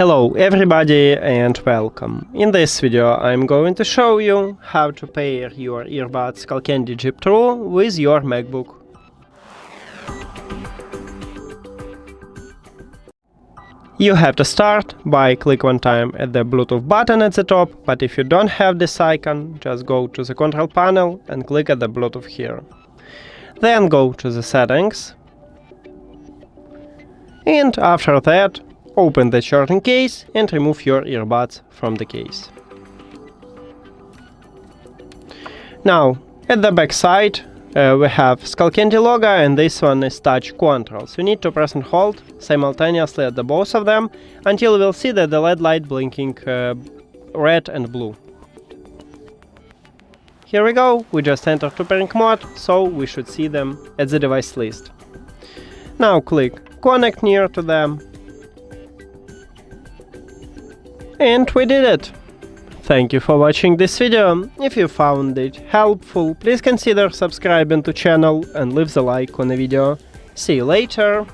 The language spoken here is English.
Hello everybody and welcome. In this video I'm going to show you how to pair your earbuds SKULLCANDY Jib True with your MacBook. You have to start by click one time at the Bluetooth button at the top, but if you don't have this icon, just go to the control panel and click at the Bluetooth here. Then go to the settings, and after that open the charging case and remove your earbuds from the case. Now, at the back side we have SKULLCANDY logo, and this one is touch controls. You need to press and hold simultaneously at the both of them until you will see that the LED light blinking red and blue. Here we go, we just entered to pairing mode, so we should see them at the device list. Now click connect near to them. And we did it! Thank you for watching this video. If you found it helpful, please consider subscribing to channel and leave the like on the video. See you later!